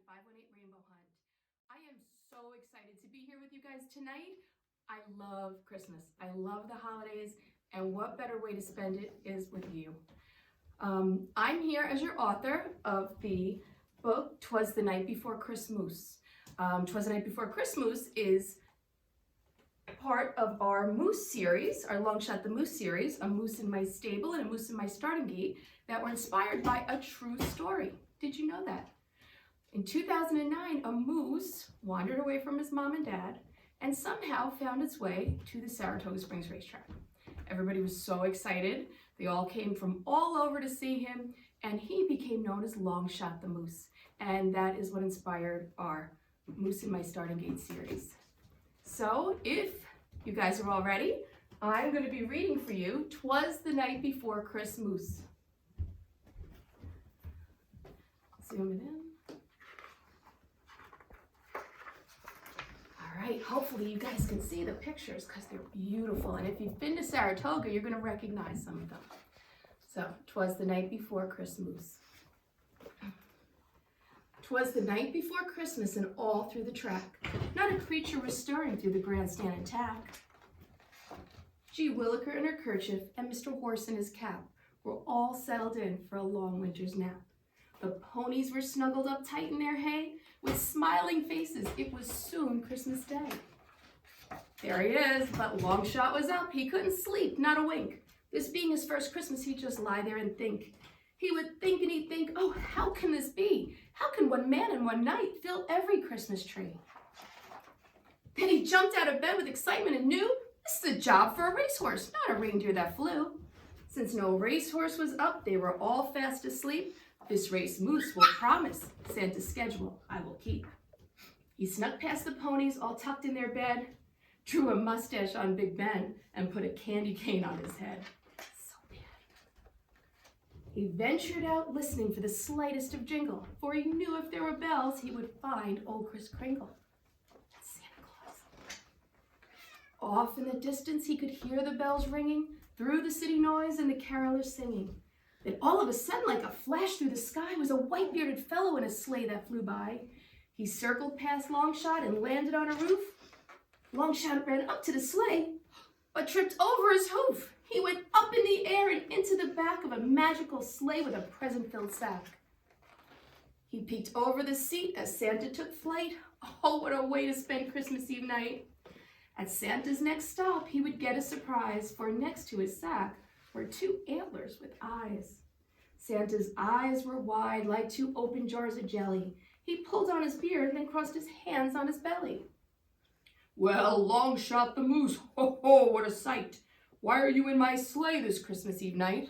518 Rainbow Hunt. I am so excited to be here with you guys tonight. I love Christmas. I love the holidays, and what better way to spend it is with you. I'm here as your author of the book, 'Twas the Night Before ChristMOOSE. 'Twas the Night Before ChristMOOSE is part of our Moose series, our Long Shot the Moose series, a moose in my stable and a moose in my starting gate that were inspired by a true story. Did you know that? In 2009, a moose wandered away from his mom and dad and somehow found its way to the Saratoga Springs racetrack. Everybody was so excited. They all came from all over to see him, and he became known as Long Shot the Moose. And that is what inspired our Moose in My Starting Gate series. So if you guys are all ready, I'm going to be reading for you 'Twas the Night Before ChristMOOSE. Zoom it in. All right, hopefully you guys can see the pictures because they're beautiful. And if you've been to Saratoga, you're going to recognize some of them. So, 'twas the night before ChristMOOSE. 'Twas the night before Christmas and all through the track, not a creature was stirring through the grandstand and tack. G. Williker in her kerchief and Mr. Horse in his cap were all settled in for a long winter's nap. The ponies were snuggled up tight in their hay with smiling faces. It was soon Christmas Day. There he is, but Long Shot was up. He couldn't sleep, not a wink. This being his first Christmas, he'd just lie there and think. He would think and he'd think, oh, how can this be? How can one man in one night fill every Christmas tree? Then he jumped out of bed with excitement and knew this is a job for a racehorse, not a reindeer that flew. Since no racehorse was up, they were all fast asleep. This race moose will promise Santa's schedule I will keep. He snuck past the ponies all tucked in their bed, drew a mustache on Big Ben, and put a candy cane on his head. So bad. He ventured out listening for the slightest of jingle, for he knew if there were bells, he would find old Kris Kringle. Santa Claus. Off in the distance, he could hear the bells ringing, through the city noise and the carolers singing. Then all of a sudden, like a flash through the sky, was a white-bearded fellow in a sleigh that flew by. He circled past Long Shot and landed on a roof. Long Shot ran up to the sleigh, but tripped over his hoof. He went up in the air and into the back of a magical sleigh with a present-filled sack. He peeked over the seat as Santa took flight. Oh, what a way to spend Christmas Eve night. At Santa's next stop, he would get a surprise, for next to his sack were two antlers with eyes. Santa's eyes were wide like two open jars of jelly. He pulled on his beard and then crossed his hands on his belly. Well, Long Shot the Moose, ho ho, what a sight. Why are you in my sleigh this Christmas Eve night?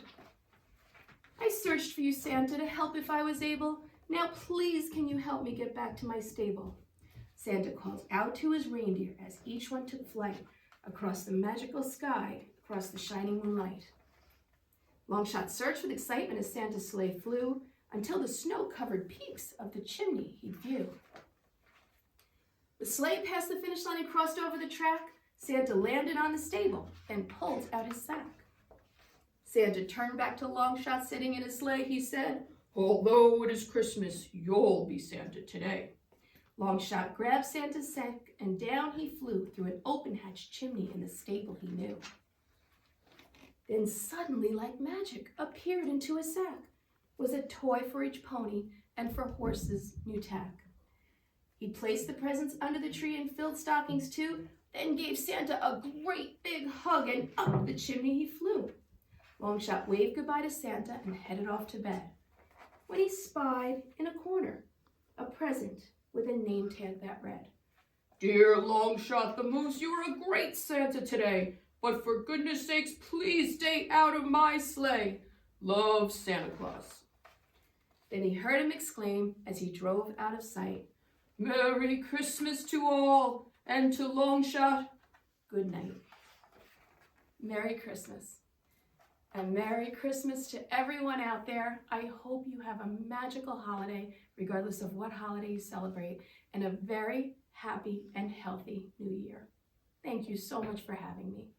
I searched for you, Santa, to help if I was able. Now please can you help me get back to my stable? Santa called out to his reindeer as each one took flight across the magical sky, across the shining moonlight. Long Shot searched with excitement as Santa's sleigh flew until the snow-covered peaks of the chimney he'd view. The sleigh passed the finish line and crossed over the track. Santa landed on the stable and pulled out his sack. Santa turned back to Long Shot sitting in his sleigh. He said, although it is Christmas, you'll be Santa today. Long Shot grabbed Santa's sack and down he flew through an open-hatched chimney in the stable he knew. Then suddenly, like magic, appeared into his sack was a toy for each pony and for horses' new tack. He placed the presents under the tree and filled stockings too, then gave Santa a great big hug and up the chimney he flew. Long Shot waved goodbye to Santa and headed off to bed when he spied in a corner a present with a name tag that read, Dear Long Shot the Moose, you are a great Santa today. But for goodness sakes, please stay out of my sleigh. Love, Santa Claus. Then he heard him exclaim as he drove out of sight, Merry Christmas to all, and to Long Shot, good night. Merry Christmas. And Merry Christmas to everyone out there. I hope you have a magical holiday, regardless of what holiday you celebrate, and a very happy and healthy new year. Thank you so much for having me.